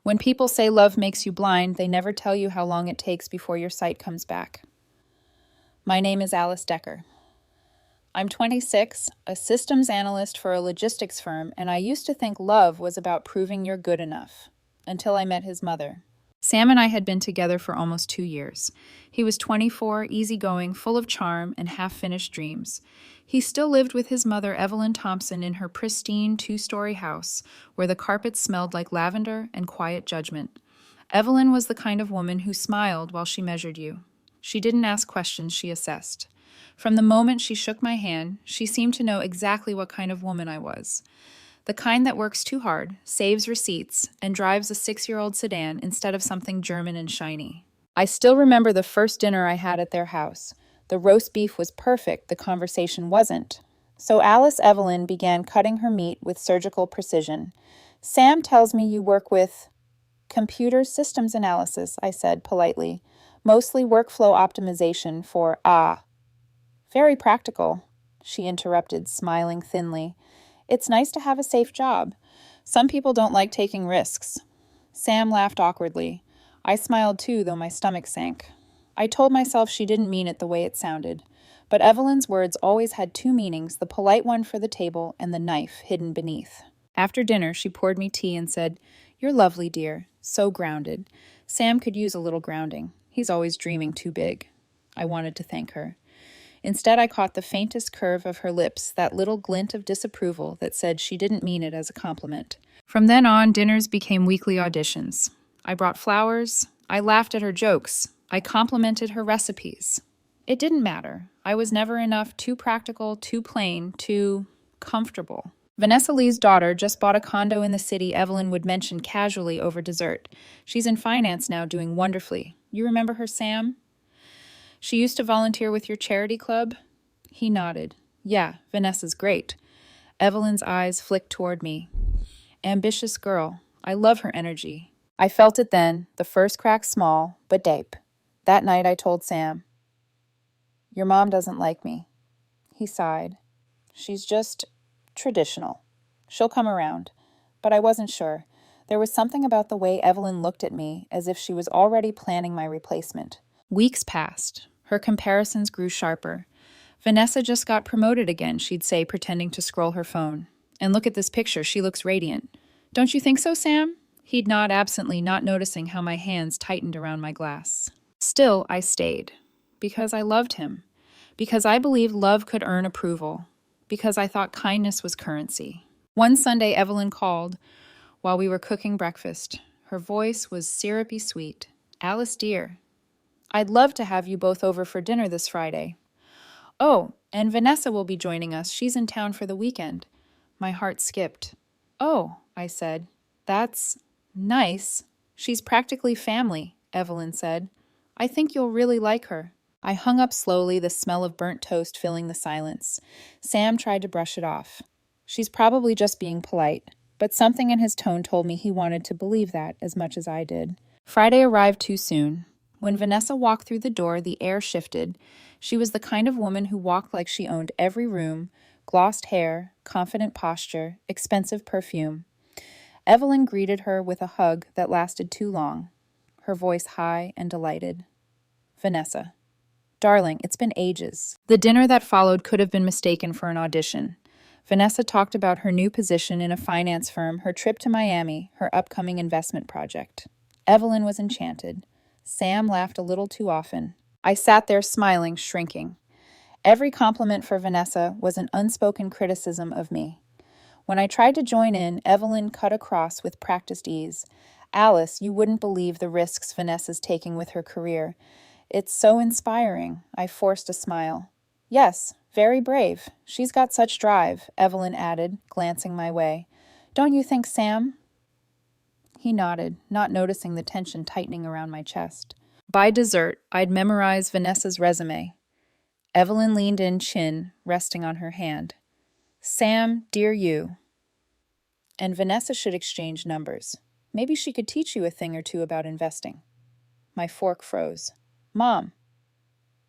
When people say love makes you blind, they never tell you how long it takes before your sight comes back. My name is Alice Decker. I'm 26, a systems analyst for a logistics firm, and I used to think love was about proving you're good enough, until I met his mother. Sam and I had been together for almost 2 years. He was 24, easygoing, full of charm and half-finished dreams. He still lived with his mother, Evelyn Thompson, in her pristine 2-story house, where the carpet smelled like lavender and quiet judgment. Evelyn was the kind of woman who smiled while she measured you. She didn't ask questions, she assessed. From the moment she shook my hand, she seemed to know exactly what kind of woman I was. The kind that works too hard, saves receipts, and drives a 6-year-old sedan instead of something German and shiny. I still remember the first dinner I had at their house. The roast beef was perfect, the conversation wasn't. So Alice Evelyn began cutting her meat with surgical precision. Sam tells me you work with computer systems analysis, I said politely. Mostly workflow optimization for, very practical, she interrupted, smiling thinly. It's nice to have a safe job. Some people don't like taking risks. Sam laughed awkwardly. I smiled too, though my stomach sank. I told myself she didn't mean it the way it sounded. But Evelyn's words always had 2 meanings, the polite one for the table and the knife hidden beneath. After dinner, she poured me tea and said, "You're lovely, dear. So grounded. Sam could use a little grounding. He's always dreaming too big." I wanted to thank her. Instead, I caught the faintest curve of her lips, that little glint of disapproval that said she didn't mean it as a compliment. From then on, dinners became weekly auditions. I brought flowers. I laughed at her jokes. I complimented her recipes. It didn't matter. I was never enough, too practical, too plain, too comfortable. Vanessa Lee's daughter just bought a condo in the city Evelyn would mention casually over dessert. She's in finance now, doing wonderfully. You remember her, Sam? She used to volunteer with your charity club? He nodded. Yeah, Vanessa's great. Evelyn's eyes flicked toward me. Ambitious girl. I love her energy. I felt it then, the first crack small, but deep. That night I told Sam, "Your mom doesn't like me." He sighed. "She's just traditional. She'll come around." But I wasn't sure. There was something about the way Evelyn looked at me, as if she was already planning my replacement. Weeks passed. Her comparisons grew sharper. "Vanessa just got promoted again," she'd say, pretending to scroll her phone. "And look at this picture. She looks radiant. Don't you think so, Sam?" He'd nod absently, not noticing how my hands tightened around my glass. Still, I stayed. Because I loved him. Because I believed love could earn approval. Because I thought kindness was currency. One Sunday, Evelyn called while we were cooking breakfast. Her voice was syrupy sweet. "Alice, dear, I'd love to have you both over for dinner this Friday." "Oh, and Vanessa will be joining us. She's in town for the weekend." My heart skipped. "Oh," I said. "That's nice. She's practically family," Evelyn said. "I think you'll really like her." I hung up slowly, the smell of burnt toast filling the silence. Sam tried to brush it off. "She's probably just being polite." But something in his tone told me he wanted to believe that as much as I did. Friday arrived too soon. When Vanessa walked through the door, the air shifted. She was the kind of woman who walked like she owned every room, glossed hair, confident posture, expensive perfume. Evelyn greeted her with a hug that lasted too long, her voice high and delighted. "Vanessa. Darling, it's been ages." The dinner that followed could have been mistaken for an audition. Vanessa talked about her new position in a finance firm, her trip to Miami, her upcoming investment project. Evelyn was enchanted. Sam laughed a little too often. I sat there smiling, shrinking. Every compliment for Vanessa was an unspoken criticism of me. When I tried to join in, Evelyn cut across with practiced ease. "Alice, you wouldn't believe the risks Vanessa's taking with her career. It's so inspiring." I forced a smile. "Yes, very brave. She's got such drive," Evelyn added, glancing my way. "Don't you think, Sam?" He nodded, not noticing the tension tightening around my chest. By dessert, I'd memorized Vanessa's resume. Evelyn leaned in, chin resting on her hand. "Sam, dear you. And Vanessa should exchange numbers. Maybe she could teach you a thing or two about investing." My fork froze. "Mom."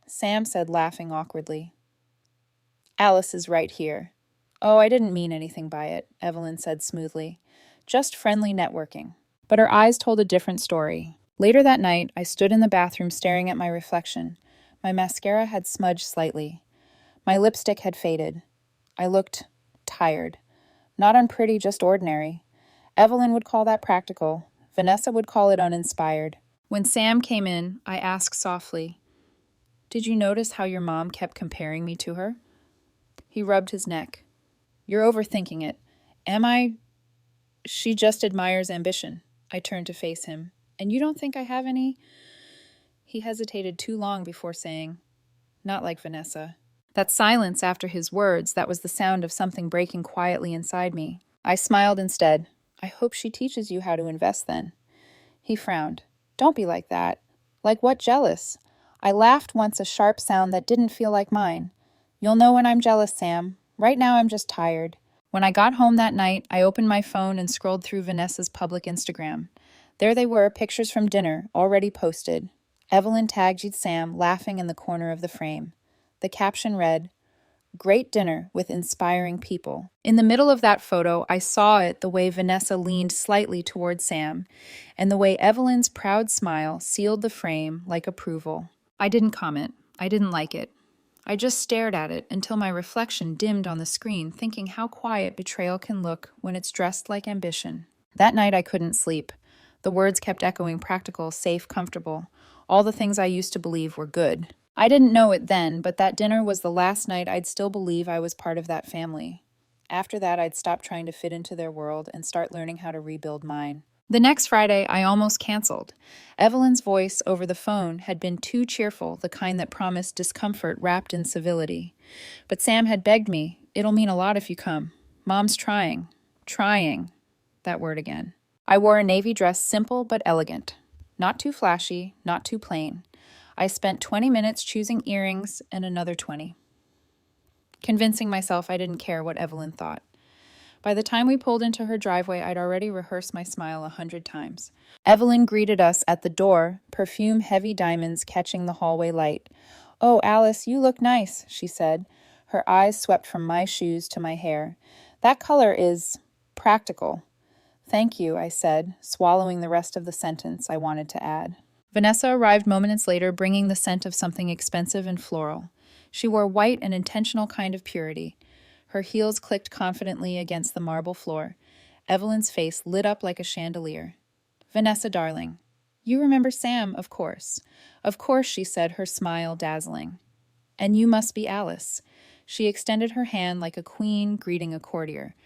Sam said, laughing awkwardly. "Alice is right here." "Oh, I didn't mean anything by it," Evelyn said smoothly. "Just friendly networking." But her eyes told a different story. Later that night, I stood in the bathroom staring at my reflection. My mascara had smudged slightly. My lipstick had faded. I looked tired. Not unpretty, just ordinary. Evelyn would call that practical. Vanessa would call it uninspired. When Sam came in, I asked softly, "Did you notice how your mom kept comparing me to her?" He rubbed his neck. "You're overthinking it. Am I? She just admires ambition." I turned to face him. "And you don't think I have any?" He hesitated too long before saying, "Not like Vanessa." That silence after his words, that was the sound of something breaking quietly inside me. I smiled instead. "I hope she teaches you how to invest then." He frowned. "Don't be like that." "Like what, jealous?" I laughed once, a sharp sound that didn't feel like mine. "You'll know when I'm jealous, Sam. Right now I'm just tired." When I got home that night, I opened my phone and scrolled through Vanessa's public Instagram. There they were, pictures from dinner, already posted. Evelyn tagged Sam, laughing in the corner of the frame. The caption read, "Great dinner with inspiring people." In the middle of that photo, I saw it the way Vanessa leaned slightly toward Sam, and the way Evelyn's proud smile sealed the frame like approval. I didn't comment. I didn't like it. I just stared at it until my reflection dimmed on the screen, thinking how quiet betrayal can look when it's dressed like ambition. That night I couldn't sleep. The words kept echoing: practical, safe, comfortable. All the things I used to believe were good. I didn't know it then, but that dinner was the last night I'd still believe I was part of that family. After that, I'd stop trying to fit into their world and start learning how to rebuild mine. The next Friday, I almost canceled. Evelyn's voice over the phone had been too cheerful, the kind that promised discomfort wrapped in civility. But Sam had begged me, "It'll mean a lot if you come. Mom's trying." Trying. That word again. I wore a navy dress, simple but elegant. Not too flashy, not too plain. I spent 20 minutes choosing earrings and another 20. Convincing myself I didn't care what Evelyn thought. By the time we pulled into her driveway, I'd already rehearsed my smile 100 times. Evelyn greeted us at the door, perfume-heavy diamonds catching the hallway light. "Oh, Alice, you look nice," she said. Her eyes swept from my shoes to my hair. "That color is practical." "Thank you," I said, swallowing the rest of the sentence I wanted to add. Vanessa arrived moments later, bringing the scent of something expensive and floral. She wore white, an intentional kind of purity. Her heels clicked confidently against the marble floor. Evelyn's face lit up like a chandelier. "Vanessa, darling." "You remember Sam, of course." "Of course," she said, her smile dazzling. "And you must be Alice." She extended her hand like a queen greeting a courtier.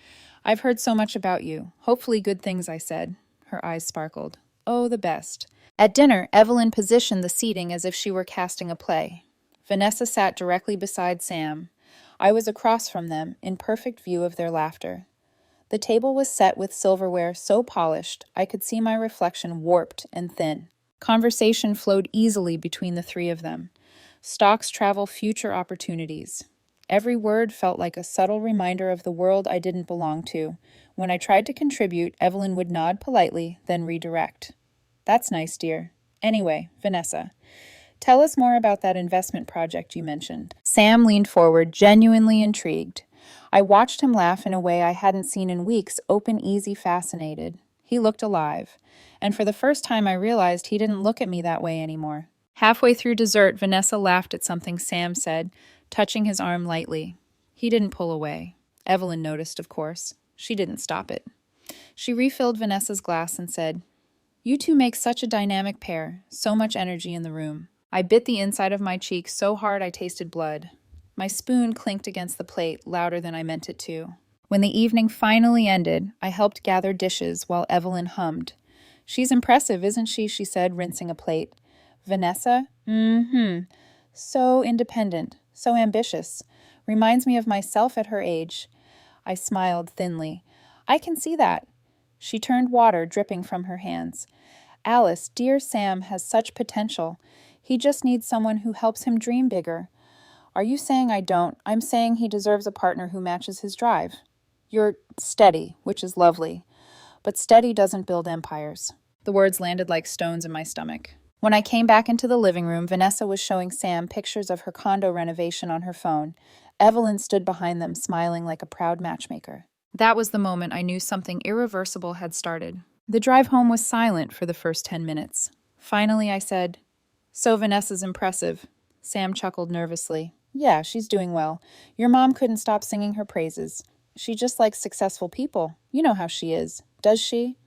"I've heard so much about you. Hopefully good things," I said. Her eyes sparkled. "Oh, the best." At dinner, Evelyn positioned the seating as if she were casting a play. Vanessa sat directly beside Sam. I was across from them, in perfect view of their laughter. The table was set with silverware so polished I could see my reflection warped and thin. Conversation flowed easily between the three of them. Stocks travel future opportunities. Every word felt like a subtle reminder of the world I didn't belong to. When I tried to contribute, Evelyn would nod politely, then redirect. "That's nice, dear. Anyway, Vanessa, tell us more about that investment project you mentioned." Sam leaned forward, genuinely intrigued. I watched him laugh in a way I hadn't seen in weeks, open, easy, fascinated. He looked alive. And for the first time, I realized he didn't look at me that way anymore. Halfway through dessert, Vanessa laughed at something Sam said, touching his arm lightly. He didn't pull away. Evelyn noticed, of course. She didn't stop it. She refilled Vanessa's glass and said, "You two make such a dynamic pair, so much energy in the room." I bit the inside of my cheek so hard I tasted blood. My spoon clinked against the plate, louder than I meant it to. When the evening finally ended, I helped gather dishes while Evelyn hummed. "She's impressive, isn't she?" she said, rinsing a plate. "Vanessa? Mm-hmm. So independent, so ambitious. Reminds me of myself at her age." I smiled thinly. "I can see that." She turned water dripping from her hands. "Alice, dear Sam has such potential. He just needs someone who helps him dream bigger." "Are you saying I don't? I'm saying he deserves a partner who matches his drive." "You're steady, which is lovely. But steady doesn't build empires." The words landed like stones in my stomach. When I came back into the living room, Vanessa was showing Sam pictures of her condo renovation on her phone. Evelyn stood behind them, smiling like a proud matchmaker. That was the moment I knew something irreversible had started. The drive home was silent for the first 10 minutes. Finally, I said, "So Vanessa's impressive." Sam chuckled nervously. "Yeah, she's doing well. Your mom couldn't stop singing her praises. She just likes successful people. You know how she is. Does she?"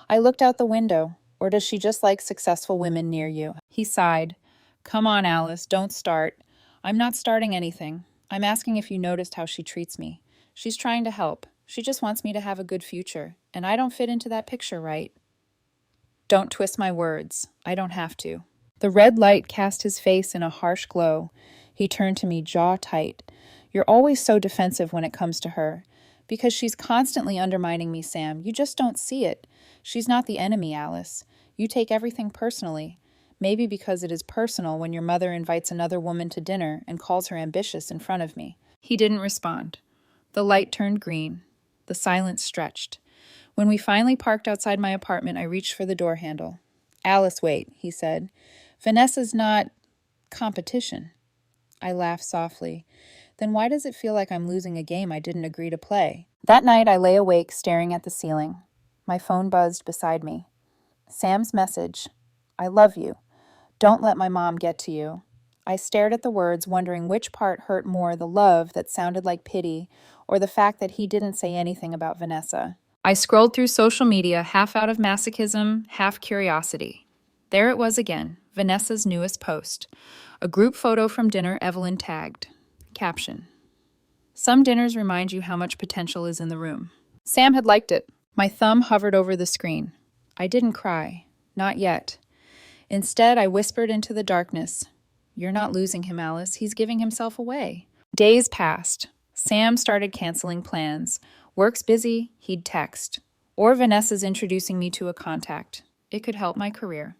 I looked out the window. "Or does she just like successful women near you?" He sighed. "Come on, Alice, don't start." "I'm not starting anything. I'm asking if you noticed how she treats me. She's trying to help. She just wants me to have a good future, and I don't fit into that picture, right?" "Don't twist my words. I don't have to." The red light cast his face in a harsh glow. He turned to me, jaw tight. "You're always so defensive when it comes to her. Because she's constantly undermining me, Sam. You just don't see it. She's not the enemy, Alice. You take everything personally. Maybe because it is personal when your mother invites another woman to dinner and calls her ambitious in front of me." He didn't respond. The light turned green. The silence stretched. When we finally parked outside my apartment, I reached for the door handle. "Alice, wait," he said. "Vanessa's not competition." I laughed softly. "Then why does it feel like I'm losing a game I didn't agree to play?" That night I lay awake staring at the ceiling. My phone buzzed beside me. Sam's message. "I love you. Don't let my mom get to you." I stared at the words, wondering which part hurt more, the love that sounded like pity, or the fact that he didn't say anything about Vanessa. I scrolled through social media, half out of masochism, half curiosity. There it was again, Vanessa's newest post. A group photo from dinner Evelyn tagged. Caption: "Some dinners remind you how much potential is in the room." Sam had liked it. My thumb hovered over the screen. I didn't cry. Not yet. Instead, I whispered into the darkness, "You're not losing him, Alice. He's giving himself away." Days passed. Sam started canceling plans. Work's busy, he'd text. Or Vanessa's introducing me to a contact. It could help my career.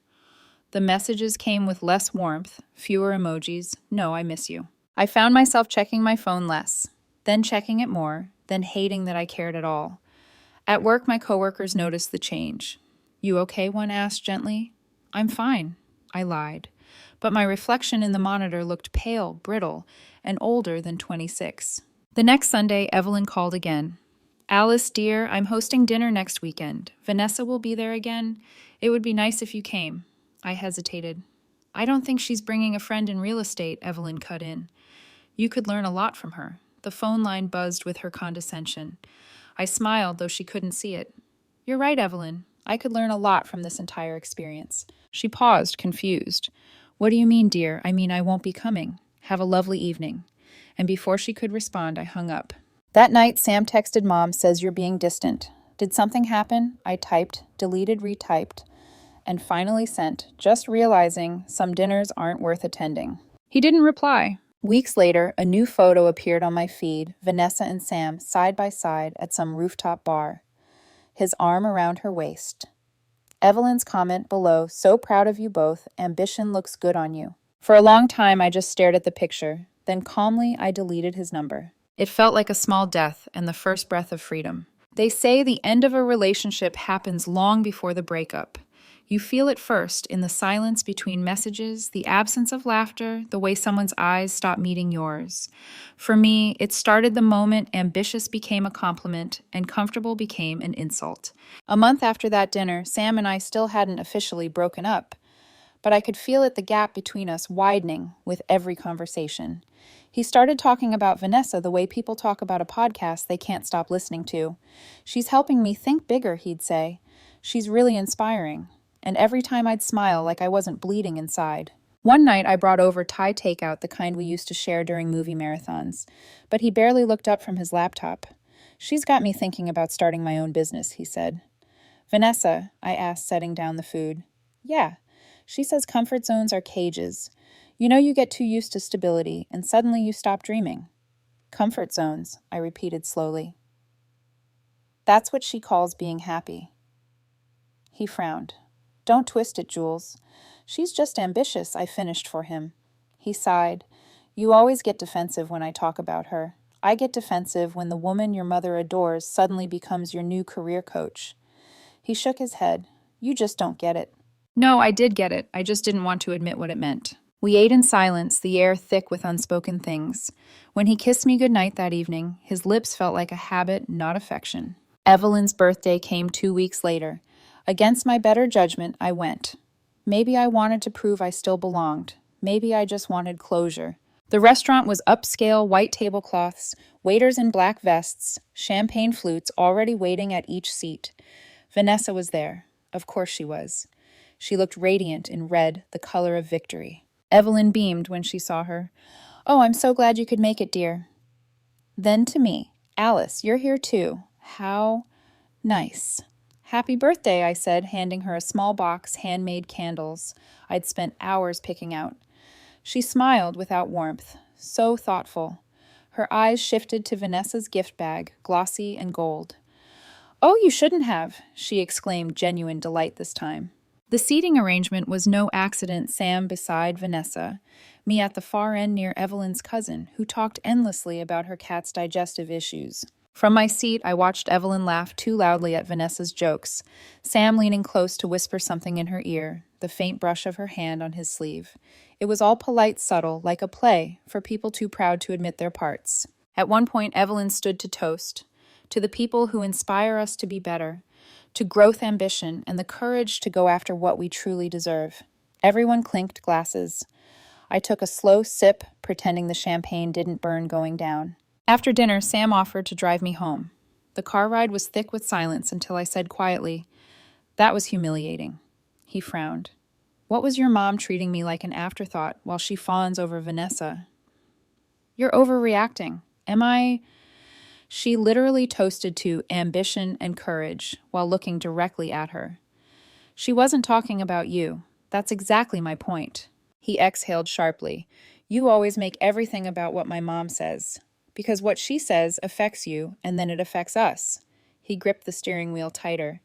The messages came with less warmth, fewer emojis. "No, I miss you." I found myself checking my phone less, then checking it more, then hating that I cared at all. At work, my coworkers noticed the change. "You okay?" one asked gently. "I'm fine," I lied. But my reflection in the monitor looked pale, brittle, and older than 26. The next Sunday, Evelyn called again. "Alice, dear, I'm hosting dinner next weekend. Vanessa will be there again. It would be nice if you came." I hesitated. "I don't think she's bringing a friend in real estate," Evelyn cut in. "You could learn a lot from her." The phone line buzzed with her condescension. I smiled, though she couldn't see it. "You're right, Evelyn. I could learn a lot from this entire experience." She paused, confused. "What do you mean, dear? I mean I won't be coming. Have a lovely evening." And before she could respond, I hung up. That night, Sam texted Mom, "Says you're being distant." Did something happen? I typed, deleted, retyped, and finally sent, just realizing some dinners aren't worth attending. He didn't reply. Weeks later, a new photo appeared on my feed, Vanessa and Sam side by side at some rooftop bar, his arm around her waist. Evelyn's comment below, "So proud of you both, ambition looks good on you." For a long time, I just stared at the picture. Then calmly, I deleted his number. It felt like a small death and the first breath of freedom. They say the end of a relationship happens long before the breakup. You feel it first in the silence between messages, the absence of laughter, the way someone's eyes stop meeting yours. For me, it started the moment ambitious became a compliment and comfortable became an insult. A month after that dinner, Sam and I still hadn't officially broken up, but I could feel the gap between us widening with every conversation. He started talking about Vanessa the way people talk about a podcast they can't stop listening to. "She's helping me think bigger," he'd say. "She's really inspiring." And every time I'd smile like I wasn't bleeding inside. One night I brought over Thai takeout, the kind we used to share during movie marathons, but he barely looked up from his laptop. "She's got me thinking about starting my own business," he said. "Vanessa?" I asked, setting down the food. "Yeah. She says comfort zones are cages. You know, you get too used to stability, and suddenly you stop dreaming." "Comfort zones," I repeated slowly. "That's what she calls being happy." He frowned. "Don't twist it, Jules. She's just ambitious," I finished for him. He sighed. "You always get defensive when I talk about her. I get defensive when the woman your mother adores suddenly becomes your new career coach." He shook his head. "You just don't get it." No, I did get it. I just didn't want to admit what it meant. We ate in silence, the air thick with unspoken things. When he kissed me goodnight that evening, his lips felt like a habit, not affection. Evelyn's birthday came 2 weeks later. Against my better judgment, I went. Maybe I wanted to prove I still belonged. Maybe I just wanted closure. The restaurant was upscale white tablecloths, waiters in black vests, champagne flutes already waiting at each seat. Vanessa was there. Of course she was. She looked radiant in red, the color of victory. Evelyn beamed when she saw her. "Oh, I'm so glad you could make it, dear." Then to me, "Alice, you're here too. How nice." "Happy birthday," I said, handing her a small box, handmade candles I'd spent hours picking out. She smiled without warmth, so thoughtful. Her eyes shifted to Vanessa's gift bag, glossy and gold. "Oh, you shouldn't have," she exclaimed, genuine delight this time. The seating arrangement was no accident, Sam beside Vanessa, me at the far end near Evelyn's cousin, who talked endlessly about her cat's digestive issues. From my seat, I watched Evelyn laugh too loudly at Vanessa's jokes, Sam leaning close to whisper something in her ear, the faint brush of her hand on his sleeve. It was all polite, subtle, like a play, for people too proud to admit their parts. At one point, Evelyn stood to toast, to the people who inspire us to be better, to growth ambition and the courage to go after what we truly deserve. Everyone clinked glasses. I took a slow sip, pretending the champagne didn't burn going down. After dinner, Sam offered to drive me home. The car ride was thick with silence until I said quietly, "That was humiliating." He frowned. "What was your mom treating me like an afterthought while she fawns over Vanessa?" "You're overreacting. Am I—" She literally toasted to ambition and courage while looking directly at her. "She wasn't talking about you. That's exactly my point." He exhaled sharply. "You always make everything about what my mom says. Because what she says affects you, and then it affects us." He gripped the steering wheel tighter.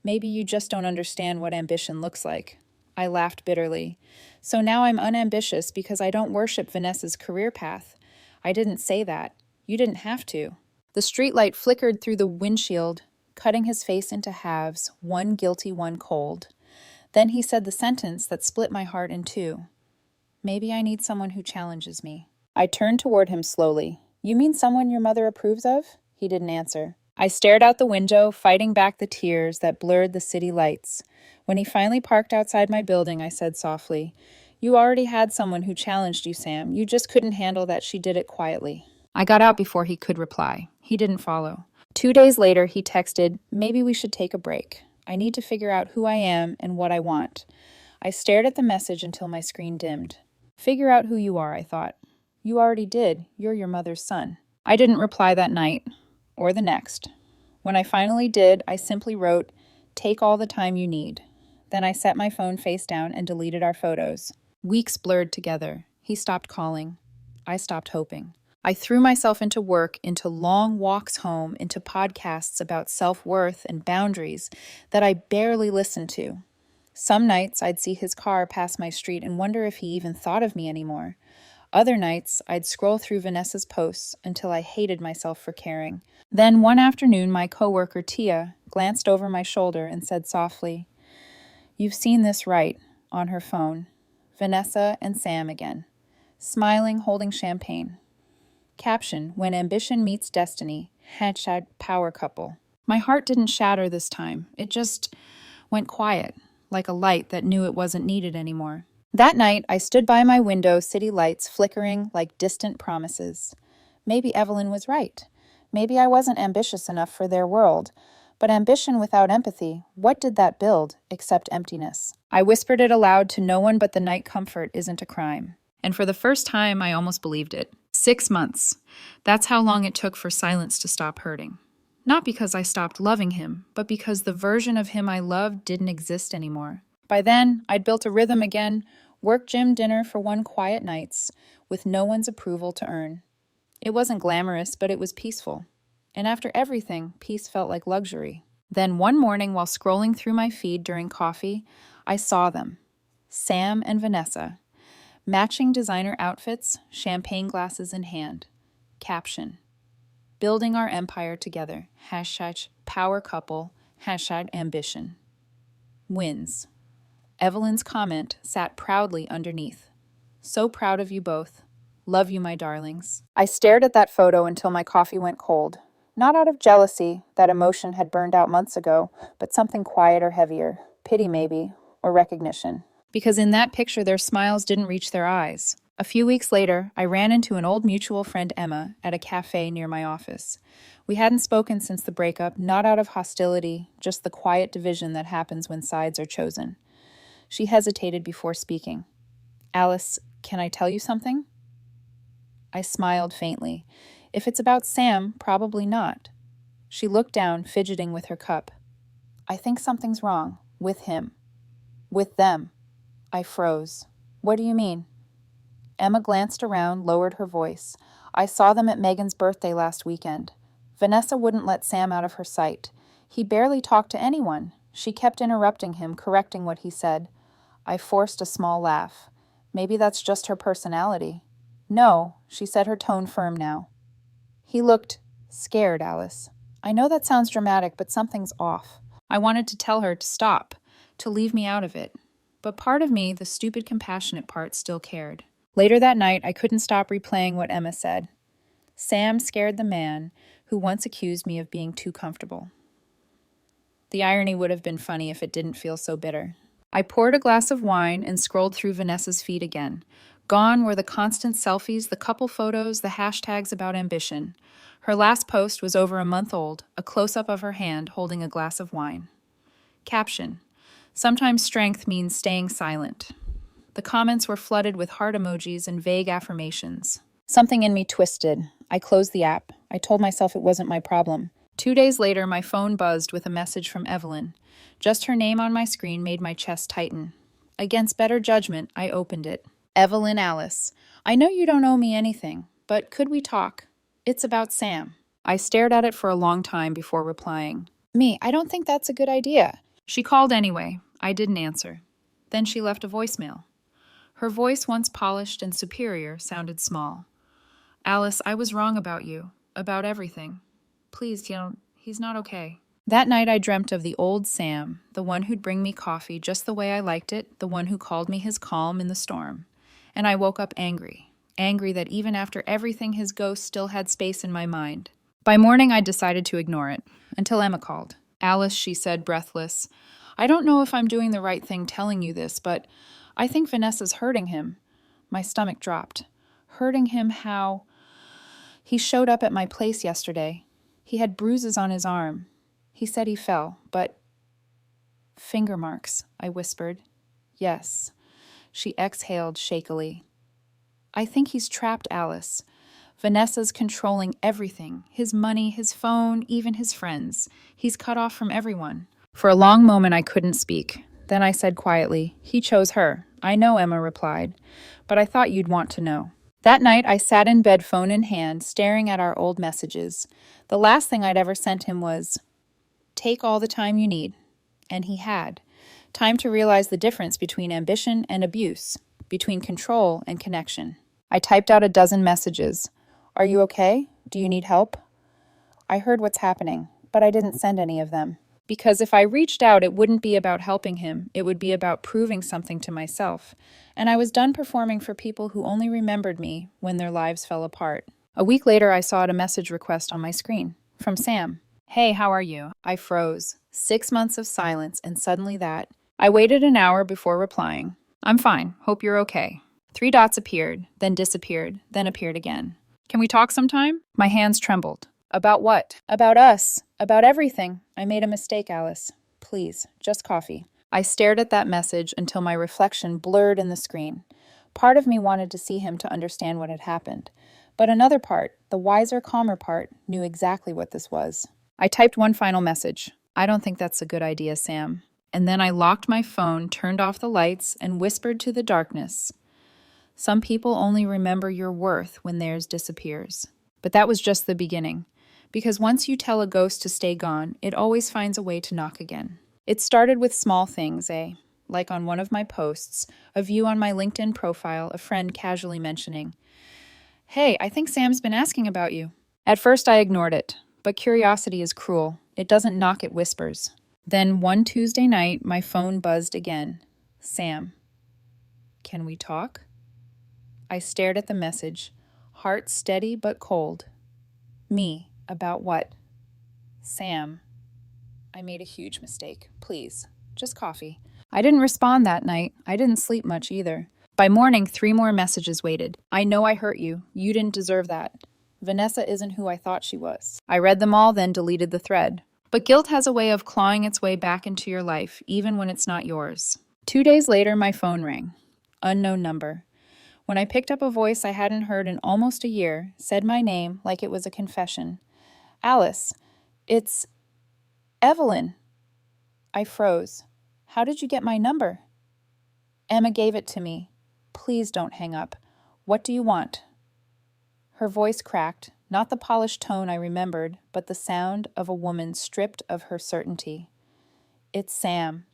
"Maybe you just don't understand what ambition looks like." I laughed bitterly. "So now I'm unambitious because I don't worship Vanessa's career path." "I didn't say that. You didn't have to." The streetlight flickered through the windshield, cutting his face into halves, one guilty, one cold. Then he said the sentence that split my heart in two. "Maybe I need someone who challenges me." I turned toward him slowly. "You mean someone your mother approves of?" He didn't answer. I stared out the window, fighting back the tears that blurred the city lights. When he finally parked outside my building, I said softly, "You already had someone who challenged you, Sam. You just couldn't handle that she did it quietly." I got out before he could reply. He didn't follow. 2 days later, he texted, "Maybe we should take a break. I need to figure out who I am and what I want." I stared at the message until my screen dimmed. "Figure out who you are," I thought. "You already did. You're your mother's son." I didn't reply that night, or the next. When I finally did, I simply wrote, "Take all the time you need." Then I set my phone face down and deleted our photos. Weeks blurred together. He stopped calling. I stopped hoping. I threw myself into work, into long walks home, into podcasts about self-worth and boundaries that I barely listened to. Some nights I'd see his car pass my street and wonder if he even thought of me anymore. Other nights I'd scroll through Vanessa's posts until I hated myself for caring. Then one afternoon my coworker Tia glanced over my shoulder and said softly, "You've seen this right," on her phone. Vanessa and Sam again. Smiling, holding champagne. Caption, "When ambition meets destiny, #power couple." My heart didn't shatter this time. It just went quiet, like a light that knew it wasn't needed anymore. That night, I stood by my window, city lights flickering like distant promises. Maybe Evelyn was right. Maybe I wasn't ambitious enough for their world. But ambition without empathy, what did that build except emptiness? I whispered it aloud to no one but the night comfort isn't a crime. And for the first time, I almost believed it. 6 months. That's how long it took for silence to stop hurting. Not because I stopped loving him, but because the version of him I loved didn't exist anymore. By then, I'd built a rhythm again, work gym dinner for one quiet nights, with no one's approval to earn. It wasn't glamorous, but it was peaceful. And after everything, peace felt like luxury. Then one morning, while scrolling through my feed during coffee, I saw them. Sam and Vanessa. Matching designer outfits, champagne glasses in hand. Caption, "Building our empire together. #power couple. #ambition. Wins." Evelyn's comment sat proudly underneath. "So proud of you both. Love you, my darlings." I stared at that photo until my coffee went cold. Not out of jealousy, that emotion had burned out months ago, but something quieter, heavier. Pity, maybe, or recognition. Because in that picture, their smiles didn't reach their eyes. A few weeks later, I ran into an old mutual friend, Emma, at a cafe near my office. We hadn't spoken since the breakup, not out of hostility, just the quiet division that happens when sides are chosen. She hesitated before speaking. Alice, can I tell you something? I smiled faintly. If it's about Sam, probably not. She looked down, fidgeting with her cup. I think something's wrong. With him. With them. I froze. What do you mean? Emma glanced around, lowered her voice. I saw them at Megan's birthday last weekend. Vanessa wouldn't let Sam out of her sight. He barely talked to anyone. She kept interrupting him, correcting what he said. I forced a small laugh. Maybe that's just her personality. No, she said, her tone firm now. He looked scared, Alice. I know that sounds dramatic, but something's off. I wanted to tell her to stop, to leave me out of it. But part of me, the stupid, compassionate part, still cared. Later that night, I couldn't stop replaying what Emma said. Sam scared the man who once accused me of being too comfortable. The irony would have been funny if it didn't feel so bitter. I poured a glass of wine and scrolled through Vanessa's feed again. Gone were the constant selfies, the couple photos, the hashtags about ambition. Her last post was over a month old, a close-up of her hand holding a glass of wine. Caption: Sometimes strength means staying silent. The comments were flooded with heart emojis and vague affirmations. Something in me twisted. I closed the app. I told myself it wasn't my problem. 2 days later, my phone buzzed with a message from Evelyn. Just her name on my screen made my chest tighten. Against better judgment, I opened it. Evelyn, Alice. I know you don't owe me anything, but could we talk? It's about Sam. I stared at it for a long time before replying. I don't think that's a good idea. She called anyway. I didn't answer. Then she left a voicemail. Her voice, once polished and superior, sounded small. Alice, I was wrong about you, about everything. Please, he's not okay. That night I dreamt of the old Sam, the one who'd bring me coffee just the way I liked it, the one who called me his calm in the storm. And I woke up angry that even after everything, his ghost still had space in my mind. By morning, I decided to ignore it, until Emma called. Alice, she said, breathless, I don't know if I'm doing the right thing telling you this, but I think Vanessa's hurting him. My stomach dropped. Hurting him how? He showed up at my place yesterday. He had bruises on his arm. He said he fell, but... Finger marks, I whispered. Yes. She exhaled shakily. I think he's trapped, Alice. Vanessa's controlling everything. His money, his phone, even his friends. He's cut off from everyone. For a long moment I couldn't speak. Then I said quietly, he chose her. I know, Emma replied, but I thought you'd want to know. That night I sat in bed, phone in hand, staring at our old messages. The last thing I'd ever sent him was, take all the time you need. And he had. Time to realize the difference between ambition and abuse, between control and connection. I typed out a dozen messages. Are you okay? Do you need help? I heard what's happening, but I didn't send any of them. Because if I reached out, it wouldn't be about helping him. It would be about proving something to myself. And I was done performing for people who only remembered me when their lives fell apart. A week later, I saw a message request on my screen. From Sam. Hey, how are you? I froze. 6 months of silence, and suddenly that. I waited an hour before replying. I'm fine. Hope you're okay. 3 dots appeared, then disappeared, then appeared again. Can we talk sometime? My hands trembled. About what? About us. About everything. I made a mistake, Alice. Please, just coffee. I stared at that message until my reflection blurred in the screen. Part of me wanted to see him to understand what had happened. But another part, the wiser, calmer part, knew exactly what this was. I typed one final message. I don't think that's a good idea, Sam. And then I locked my phone, turned off the lights, and whispered to the darkness. Some people only remember your worth when theirs disappears. But that was just the beginning. Because once you tell a ghost to stay gone, it always finds a way to knock again. It started with small things, like on one of my posts, a view on my LinkedIn profile, a friend casually mentioning, hey, I think Sam's been asking about you. At first I ignored it, but curiosity is cruel. It doesn't knock, it whispers. Then one Tuesday night, my phone buzzed again. Sam. Can we talk? I stared at the message, heart steady but cold. Me. About what? Sam, I made a huge mistake. Please, just coffee. I didn't respond that night. I didn't sleep much either. By morning, 3 more messages waited. I know I hurt you. You didn't deserve that. Vanessa isn't who I thought she was. I read them all, then deleted the thread. But guilt has a way of clawing its way back into your life, even when it's not yours. 2 days later, my phone rang. Unknown number. When I picked up, a voice I hadn't heard in almost a year said my name like it was a confession. Alice, it's Evelyn. I froze. How did you get my number? Emma gave it to me. Please don't hang up. What do you want? Her voice cracked, not the polished tone I remembered, but the sound of a woman stripped of her certainty. It's Sam.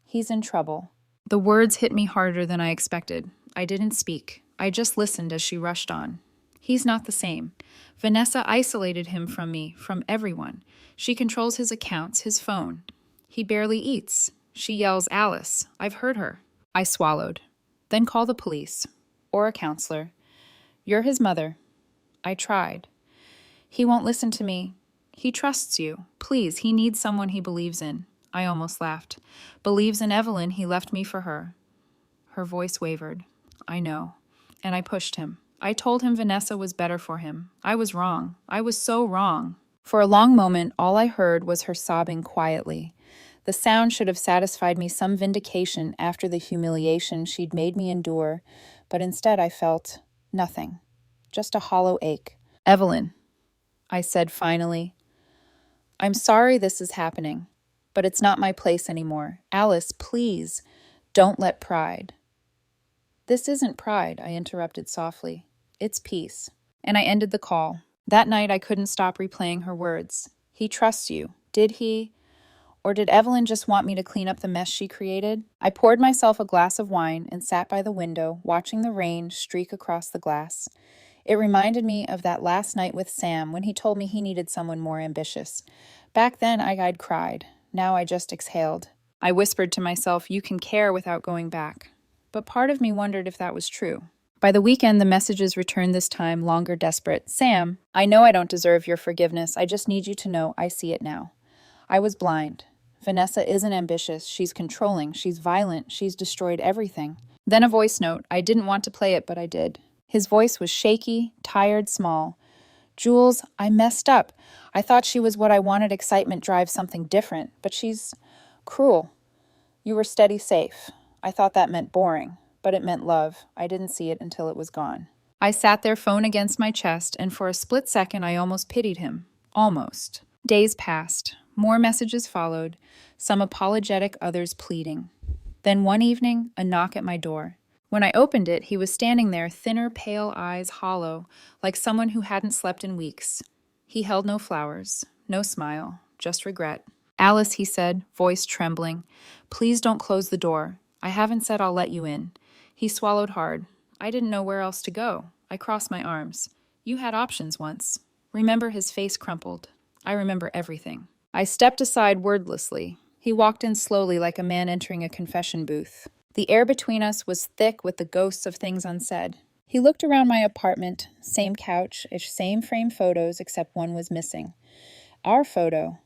He's in trouble. The words hit me harder than I expected. I didn't speak. I just listened as she rushed on. He's not the same. Vanessa isolated him from me, from everyone. She controls his accounts, his phone. He barely eats. She yells, Alice. I've heard her. I swallowed. Then call the police. Or a counselor. You're his mother. I tried. He won't listen to me. He trusts you. Please, he needs someone he believes in. I almost laughed. Believes in Evelyn, he left me for her. Her voice wavered. I know. And I pushed him. I told him Vanessa was better for him. I was wrong. I was so wrong. For a long moment, all I heard was her sobbing quietly. The sound should have satisfied me some vindication after the humiliation she'd made me endure, but instead I felt nothing. Just a hollow ache. Evelyn, I said finally, I'm sorry this is happening, but it's not my place anymore. Alice, please, don't let pride. This isn't pride, I interrupted softly. It's peace. And I ended the call. That night I couldn't stop replaying her words. He trusts you. Did he? Or did Evelyn just want me to clean up the mess she created? I poured myself a glass of wine and sat by the window, watching the rain streak across the glass. It reminded me of that last night with Sam when he told me he needed someone more ambitious. Back then I'd cried. Now I just exhaled. I whispered to myself, you can care without going back. But part of me wondered if that was true. By the weekend, the messages returned this time, longer, desperate. Sam, I know I don't deserve your forgiveness. I just need you to know I see it now. I was blind. Vanessa isn't ambitious. She's controlling. She's violent. She's destroyed everything. Then a voice note. I didn't want to play it, but I did. His voice was shaky, tired, small. Jules, I messed up. I thought she was what I wanted. Excitement drives something different, but she's cruel. You were steady safe. I thought that meant boring, but it meant love. I didn't see it until it was gone. I sat there, phone against my chest, and for a split second I almost pitied him. Almost. Days passed. More messages followed, some apologetic, others pleading. Then one evening, a knock at my door. When I opened it, he was standing there, thinner, pale eyes hollow, like someone who hadn't slept in weeks. He held no flowers, no smile, just regret. Alice, he said, voice trembling, please don't close the door. I haven't said I'll let you in. He swallowed hard. I didn't know where else to go. I crossed my arms. You had options once. Remember, his face crumpled. I remember everything. I stepped aside wordlessly. He walked in slowly like a man entering a confession booth. The air between us was thick with the ghosts of things unsaid. He looked around my apartment, same couch, same frame photos, except one was missing. Our photo.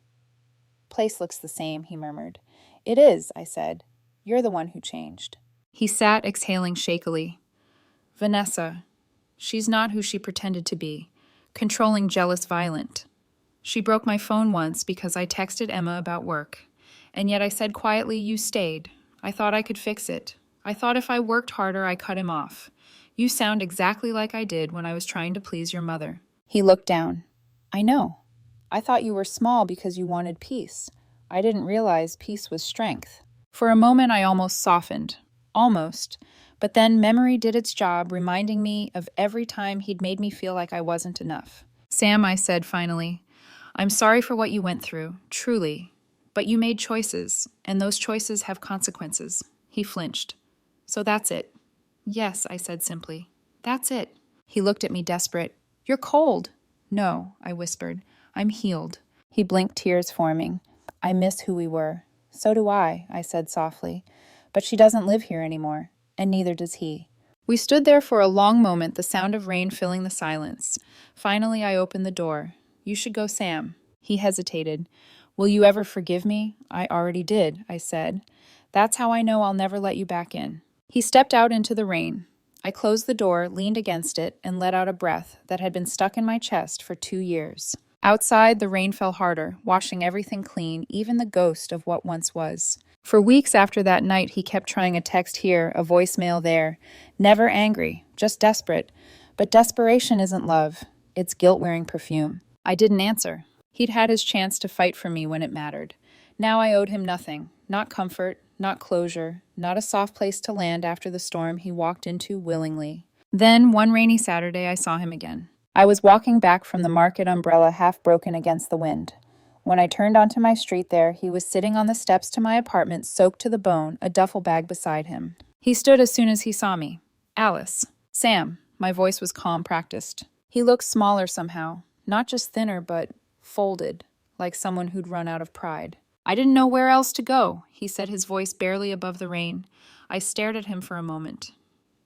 Place looks the same, he murmured. It is, I said. You're the one who changed. He sat, exhaling shakily. Vanessa. She's not who she pretended to be. Controlling, jealous, violent. She broke my phone once because I texted Emma about work. And yet I said quietly, you stayed. I thought I could fix it. I thought if I worked harder, I cut him off. You sound exactly like I did when I was trying to please your mother. He looked down. I know. I thought you were small because you wanted peace. I didn't realize peace was strength. For a moment, I almost softened. Almost. But then memory did its job, reminding me of every time he'd made me feel like I wasn't enough. Sam, I said finally, I'm sorry for what you went through, truly. But you made choices, and those choices have consequences. He flinched. So that's it. Yes, I said simply. That's it. He looked at me desperate. You're cold. No, I whispered. I'm healed. He blinked, tears forming. I miss who we were. So do I said softly. But she doesn't live here anymore, and neither does he. We stood there for a long moment, the sound of rain filling the silence. Finally, I opened the door. You should go, Sam. He hesitated. Will you ever forgive me? I already did, I said. That's how I know I'll never let you back in. He stepped out into the rain. I closed the door, leaned against it, and let out a breath that had been stuck in my chest for 2 years. Outside, the rain fell harder, washing everything clean, even the ghost of what once was. For weeks after that night, he kept trying a text here, a voicemail there. Never angry, just desperate. But desperation isn't love. It's guilt-wearing perfume. I didn't answer. He'd had his chance to fight for me when it mattered. Now I owed him nothing. Not comfort, not closure, not a soft place to land after the storm he walked into willingly. Then, one rainy Saturday, I saw him again. I was walking back from the market umbrella half broken against the wind. When I turned onto my street there, he was sitting on the steps to my apartment, soaked to the bone, a duffel bag beside him. He stood as soon as he saw me. Alice. Sam. My voice was calm, practiced. He looked smaller somehow. Not just thinner, but folded, like someone who'd run out of pride. I didn't know where else to go, he said, his voice barely above the rain. I stared at him for a moment.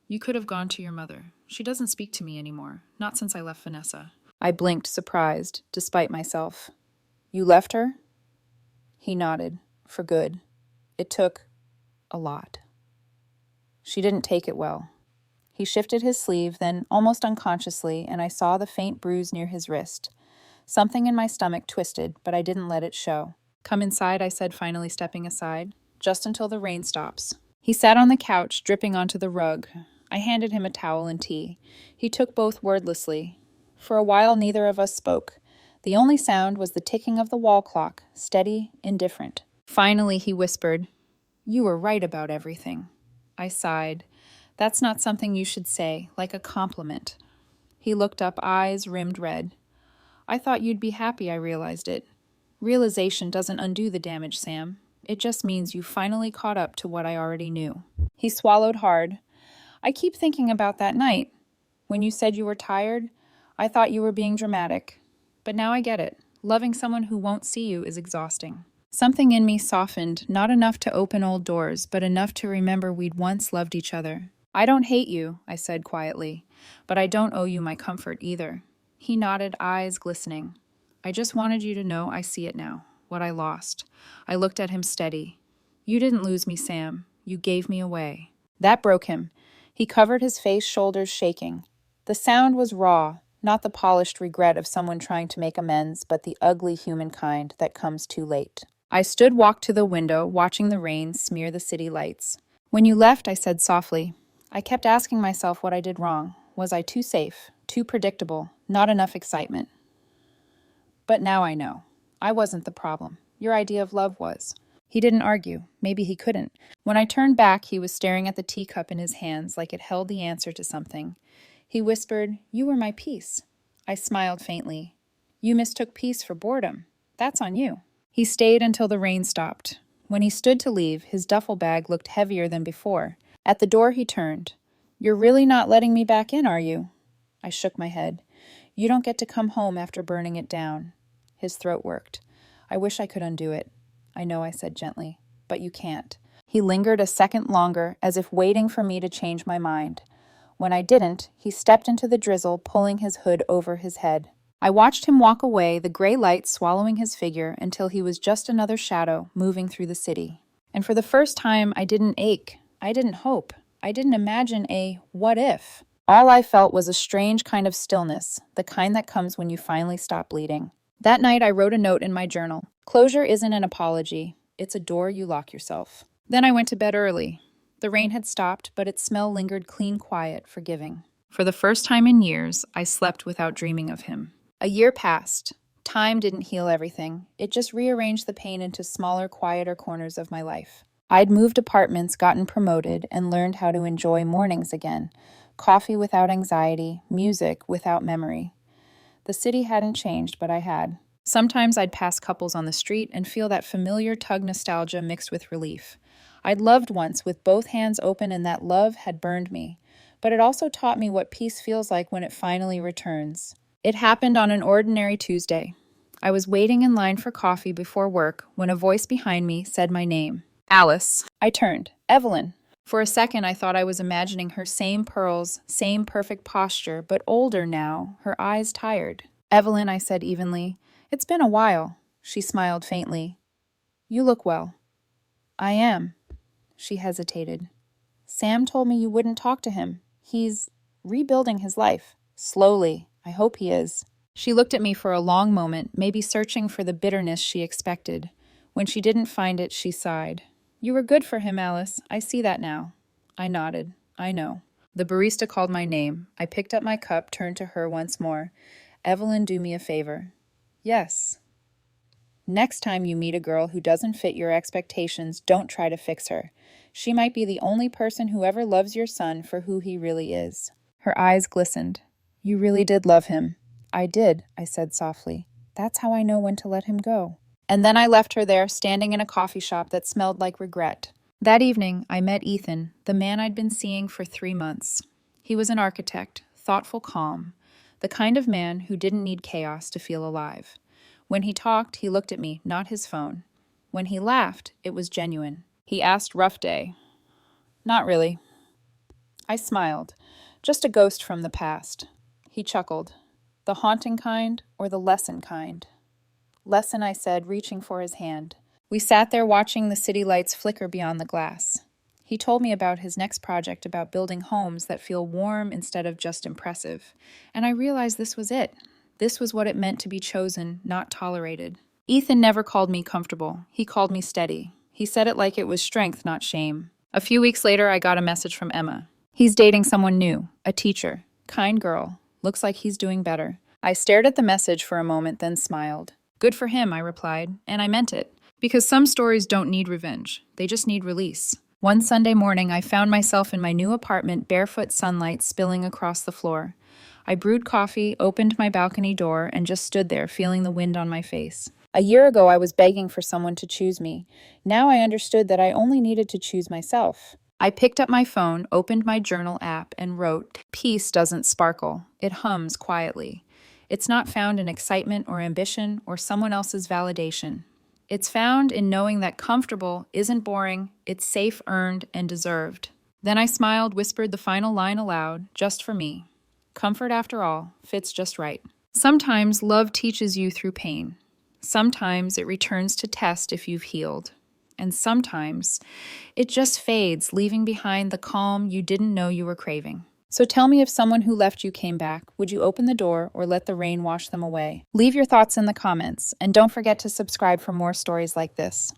You could have gone to your mother. She doesn't speak to me anymore, not since I left Vanessa. I blinked, surprised, despite myself. You left her? He nodded, for good. It took a lot. She didn't take it well. He shifted his sleeve, then, almost unconsciously, and I saw the faint bruise near his wrist. Something in my stomach twisted, but I didn't let it show. Come inside, I said, finally stepping aside. Just until the rain stops. He sat on the couch, dripping onto the rug. I handed him a towel and tea. He took both wordlessly. For a while, neither of us spoke. The only sound was the ticking of the wall clock, steady, indifferent. Finally, he whispered, You were right about everything. I sighed. That's not something you should say, like a compliment. He looked up, eyes rimmed red. I thought you'd be happy I realized it. Realization doesn't undo the damage, Sam. It just means you finally caught up to what I already knew. He swallowed hard. I keep thinking about that night. When you said you were tired, I thought you were being dramatic. But now I get it. Loving someone who won't see you is exhausting. Something in me softened, not enough to open old doors, but enough to remember we'd once loved each other. I don't hate you, I said quietly, but I don't owe you my comfort either. He nodded, eyes glistening. I just wanted you to know I see it now, what I lost. I looked at him steady. You didn't lose me, Sam. You gave me away. That broke him. He covered his face, shoulders shaking. The sound was raw, not the polished regret of someone trying to make amends, but the ugly human kind that comes too late. I stood walked to the window, watching the rain smear the city lights. When you left, I said softly, I kept asking myself what I did wrong. Was I too safe, too predictable, not enough excitement? But now I know. I wasn't the problem. Your idea of love was. He didn't argue. Maybe he couldn't. When I turned back, he was staring at the teacup in his hands like it held the answer to something. He whispered, You were my peace. I smiled faintly. You mistook peace for boredom. That's on you. He stayed until the rain stopped. When he stood to leave, his duffel bag looked heavier than before. At the door, he turned. You're really not letting me back in, are you? I shook my head. You don't get to come home after burning it down. His throat worked. I wish I could undo it. I know, I said gently, but you can't. He lingered a second longer, as if waiting for me to change my mind. When I didn't, he stepped into the drizzle, pulling his hood over his head. I watched him walk away, the gray light swallowing his figure, until he was just another shadow moving through the city. And for the first time, I didn't ache. I didn't hope. I didn't imagine a what if. All I felt was a strange kind of stillness, the kind that comes when you finally stop bleeding. That night, I wrote a note in my journal. Closure isn't an apology. It's a door you lock yourself. Then I went to bed early. The rain had stopped, but its smell lingered clean, quiet, forgiving. For the first time in years, I slept without dreaming of him. A year passed. Time didn't heal everything. It just rearranged the pain into smaller, quieter corners of my life. I'd moved apartments, gotten promoted, and learned how to enjoy mornings again. Coffee without anxiety, music without memory. The city hadn't changed, but I had. Sometimes I'd pass couples on the street and feel that familiar tug nostalgia mixed with relief. I'd loved once with both hands open, and that love had burned me. But it also taught me what peace feels like when it finally returns. It happened on an ordinary Tuesday. I was waiting in line for coffee before work when a voice behind me said my name. Alice. I turned. Evelyn. For a second, I thought I was imagining her same pearls, same perfect posture, but older now, her eyes tired. Evelyn, I said evenly. It's been a while, she smiled faintly. You look well. I am. She hesitated. Sam told me you wouldn't talk to him. He's rebuilding his life. Slowly. I hope he is. She looked at me for a long moment, maybe searching for the bitterness she expected. When she didn't find it, she sighed. You were good for him, Alice. I see that now. I nodded. I know. The barista called my name. I picked up my cup, turned to her once more. Evelyn, do me a favor. Yes. Next time you meet a girl who doesn't fit your expectations, don't try to fix her. She might be the only person who ever loves your son for who he really is. Her eyes glistened. You really did love him. I did, I said softly. That's how I know when to let him go. And then I left her there, standing in a coffee shop that smelled like regret. That evening, I met Ethan, the man I'd been seeing for 3 months. He was an architect, thoughtful, calm, the kind of man who didn't need chaos to feel alive. When he talked, he looked at me, not his phone. When he laughed, it was genuine. He asked, rough day. Not really. I smiled. Just a ghost from the past. He chuckled. The haunting kind or the lesson kind? Lesson, I said, reaching for his hand. We sat there watching the city lights flicker beyond the glass. He told me about his next project, about building homes that feel warm instead of just impressive. And I realized this was it. This was what it meant to be chosen, not tolerated. Ethan never called me comfortable. He called me steady. He said it like it was strength, not shame. A few weeks later, I got a message from Emma. He's dating someone new, a teacher, kind girl. Looks like he's doing better. I stared at the message for a moment, then smiled. Good for him, I replied, and I meant it. Because some stories don't need revenge. They just need release. One Sunday morning, I found myself in my new apartment, barefoot sunlight spilling across the floor. I brewed coffee, opened my balcony door, and just stood there, feeling the wind on my face. A year ago, I was begging for someone to choose me. Now I understood that I only needed to choose myself. I picked up my phone, opened my journal app, and wrote, Peace doesn't sparkle. It hums quietly. It's not found in excitement or ambition or someone else's validation. It's found in knowing that comfortable isn't boring, it's safe, earned, and deserved. Then I smiled, whispered the final line aloud, just for me. Comfort, after all, fits just right. Sometimes love teaches you through pain. Sometimes it returns to test if you've healed. And sometimes it just fades, leaving behind the calm you didn't know you were craving. So tell me, if someone who left you came back, would you open the door or let the rain wash them away? Leave your thoughts in the comments, and don't forget to subscribe for more stories like this.